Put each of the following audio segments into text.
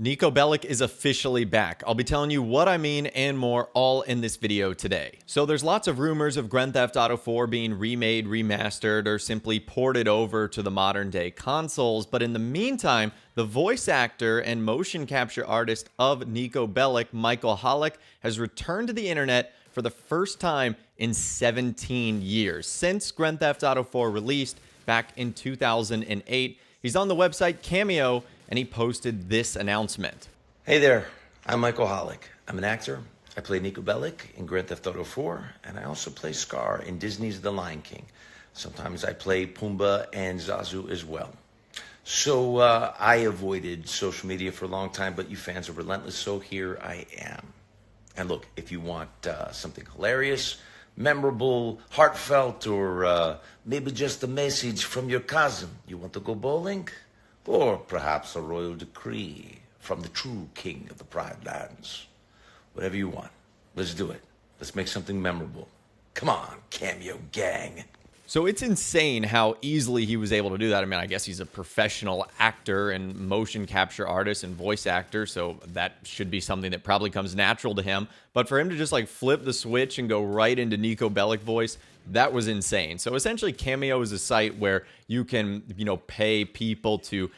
NIKO BELLIC is officially back. I'll be telling you what I mean and more all in this video today. So there's lots of rumors of Grand Theft Auto 4 being remade, remastered, or simply ported over to the modern day consoles. But in the meantime, the voice actor and motion capture artist of NIKO BELLIC, Michael Hollick, has returned to the internet for the first time in 17 years. Since Grand Theft Auto 4 released back in 2008, he's on the website Cameo, and he posted this announcement. Hey there, I'm Michael Hollick. I'm an actor. I play NIKO BELLIC in Grand Theft Auto 4, and I also play Scar in Disney's The Lion King. Sometimes I play Pumbaa and Zazu as well. So I avoided social media for a long time, but you fans are relentless, so here I am. And look, if you want something hilarious, memorable, heartfelt, or maybe just a message from your cousin, you want to go bowling? Or perhaps a royal decree from the true king of the Pride Lands. Whatever you want. Let's do it. Let's make something memorable. Come on, Cameo gang. So it's insane how easily he was able to do that. I mean, I guess he's a professional actor and motion capture artist and voice actor, so that should be something that probably comes natural to him. But for him to just like flip the switch and go right into NIKO BELLIC voice, that was insane. So essentially, Cameo is a site where you can, pay people to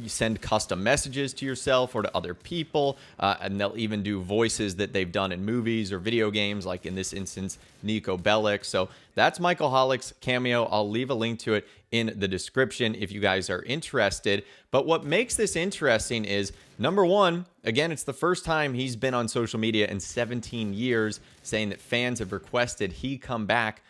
send custom messages to yourself or to other people, and they'll even do voices that they've done in movies or video games, like in this instance, NIKO BELLIC. So that's Michael Hollick's Cameo. I'll leave a link to it in the description if you guys are interested. But what makes this interesting is, number one, again, it's the first time he's been on social media in 17 years, saying that fans have requested he come back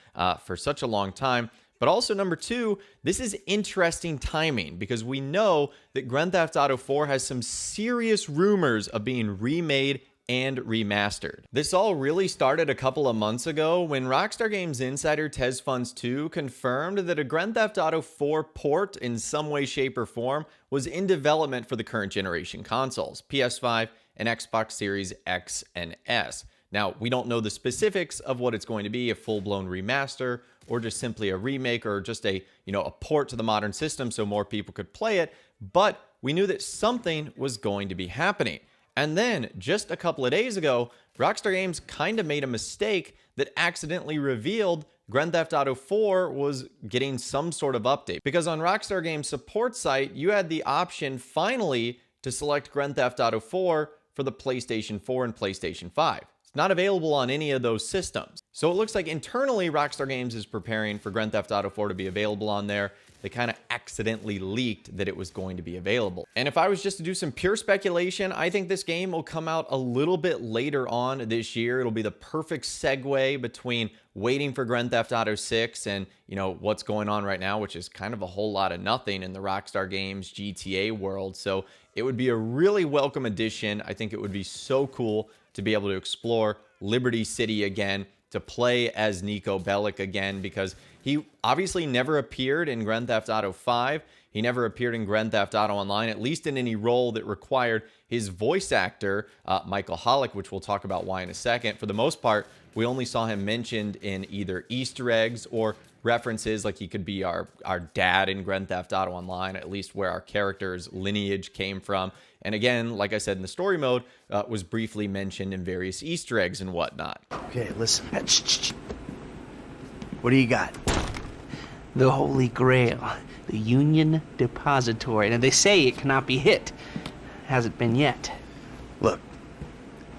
for such a long time. But also, number two, this is interesting timing because we know that Grand Theft Auto 4 has some serious rumors of being remade and remastered. This all really started a couple of months ago when Rockstar Games insider Tez Funds 2 confirmed that a Grand Theft Auto 4 port in some way, shape, or form was in development for the current generation consoles, PS5 and Xbox Series X and S. Now, we don't know the specifics of what it's going to be, a full-blown remaster or just simply a remake or just a port to the modern system so more people could play it, but we knew that something was going to be happening. And then, just a couple of days ago, Rockstar Games kind of made a mistake that accidentally revealed Grand Theft Auto 4 was getting some sort of update. Because on Rockstar Games' support site, you had the option finally to select Grand Theft Auto 4 for the PlayStation 4 and PlayStation 5. It's not available on any of those systems. So it looks like internally Rockstar Games is preparing for Grand Theft Auto 4 to be available on there. They kind of accidentally leaked that it was going to be available. And if I was just to do some pure speculation, I think this game will come out a little bit later on this year. It'll be the perfect segue between waiting for Grand Theft Auto 6 and, what's going on right now, which is kind of a whole lot of nothing in the Rockstar Games GTA world. So it would be a really welcome addition. I think it would be so cool to be able to explore Liberty City again, to play as NIKO BELLIC again, because he obviously never appeared in Grand Theft Auto 5. He never appeared in Grand Theft Auto Online, at least in any role that required his voice actor, Michael Hollick, which we'll talk about why in a second. For the most part, we only saw him mentioned in either Easter eggs or references, like he could be our dad in Grand Theft Auto Online, at least where our character's lineage came from. And again, like I said in the story mode, was briefly mentioned in various Easter eggs and whatnot. Okay, listen. What do you got? The Holy Grail, the Union Depository. And they say it cannot be hit. Hasn't been yet. Look,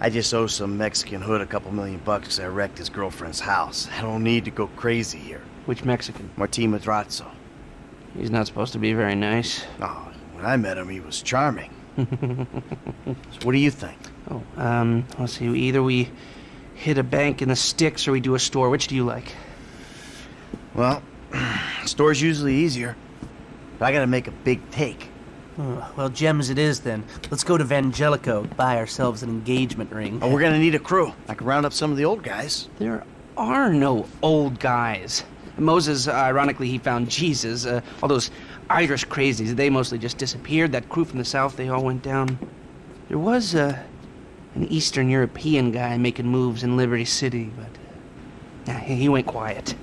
I just owe some Mexican hood a couple $1,000,000 because I wrecked his girlfriend's house. I don't need to go crazy here. Which Mexican? Martin Madrazo. He's not supposed to be very nice. Oh, when I met him, he was charming. So what do you think? Oh, let's see. Either we hit a bank in the sticks or we do a store. Which do you like? Well, store's usually easier. But I gotta make a big take. Well, gems it is then. Let's go to Vangelico, buy ourselves an engagement ring. Oh, we're gonna need a crew. I can round up some of the old guys. There are no old guys. Moses, ironically, he found Jesus. All those Irish crazies, they mostly just disappeared. That crew from the south, they all went down. There was an Eastern European guy making moves in Liberty City, but he went quiet.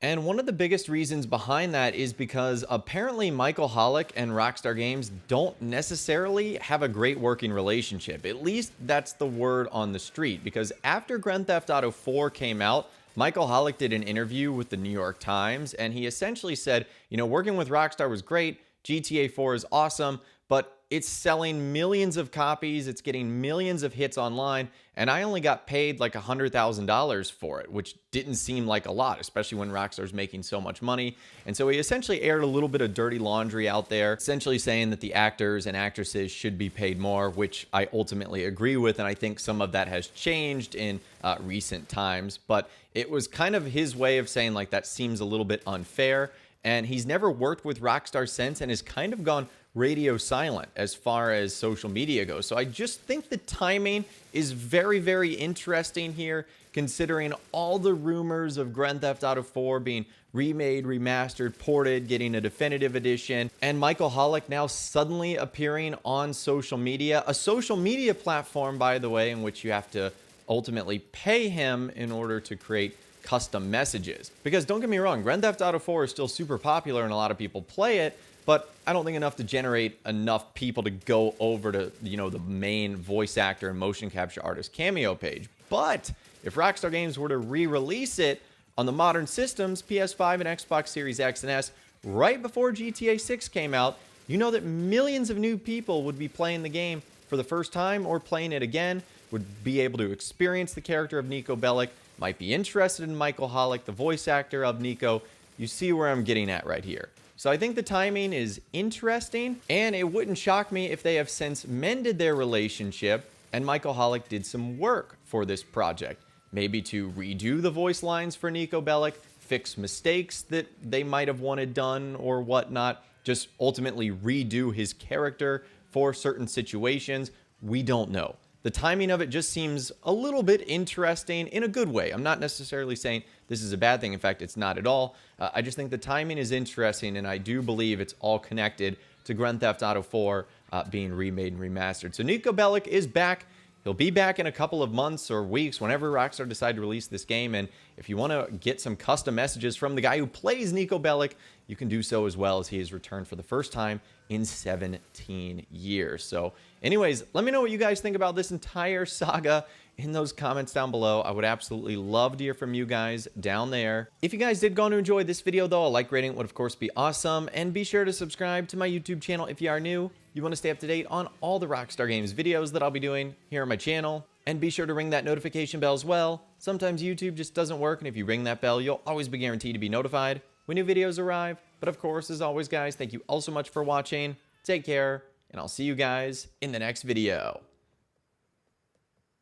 And one of the biggest reasons behind that is because apparently Michael Hollick and Rockstar Games don't necessarily have a great working relationship. At least that's the word on the street, because after Grand Theft Auto 4 came out, Michael Hollick did an interview with the New York Times, and he essentially said, you know, working with Rockstar was great, GTA 4 is awesome, but it's selling millions of copies, it's getting millions of hits online, and I only got paid like $100,000 for it, which didn't seem like a lot, especially when Rockstar's making so much money. And so he essentially aired a little bit of dirty laundry out there, essentially saying that the actors and actresses should be paid more, which I ultimately agree with, and I think some of that has changed in recent times. But it was kind of his way of saying like that seems a little bit unfair, and he's never worked with Rockstar since and has kind of gone radio silent as far as social media goes. So I just think the timing is very, very interesting here, considering all the rumors of Grand Theft Auto 4 being remade, remastered, ported, getting a definitive edition, and Michael Hollick now suddenly appearing on social media, a social media platform, by the way, in which you have to ultimately pay him in order to create custom messages. Because don't get me wrong, Grand Theft Auto 4 is still super popular and a lot of people play it, but I don't think enough to generate enough people to go over to, you know, the main voice actor and motion capture artist Cameo page. But if Rockstar Games were to re-release it on the modern systems, PS5 and Xbox Series X and S, right before GTA 6 came out, you know that millions of new people would be playing the game for the first time or playing it again, would be able to experience the character of NIKO Bellic, might be interested in Michael Hollick, the voice actor of NIKO. You see where I'm getting at right here. So I think the timing is interesting, and it wouldn't shock me if they have since mended their relationship and Michael Hollick did some work for this project. Maybe to redo the voice lines for NIKO Bellic, fix mistakes that they might have wanted done or whatnot, just ultimately redo his character for certain situations. We don't know. The timing of it just seems a little bit interesting in a good way. I'm not necessarily saying this is a bad thing. In fact, it's not at all. I just think the timing is interesting, and I do believe it's all connected to Grand Theft Auto 4 being remade and remastered. So NIKO Bellic is back. He'll be back in a couple of months or weeks whenever Rockstar decide to release this game. And if you want to get some custom messages from the guy who plays NIKO Bellic, you can do so as well, as he has returned for the first time in 17 years. So anyways, let me know what you guys think about this entire saga in those comments down below. I would absolutely love to hear from you guys down there. If you guys did go on to enjoy this video though, a like rating would of course be awesome. And be sure to subscribe to my YouTube channel if you are new. You want to stay up to date on all the Rockstar Games videos that I'll be doing here on my channel. And be sure to ring that notification bell as well. Sometimes YouTube just doesn't work, and if you ring that bell, you'll always be guaranteed to be notified when new videos arrive. But of course, as always guys, thank you all so much for watching. Take care, and I'll see you guys in the next video.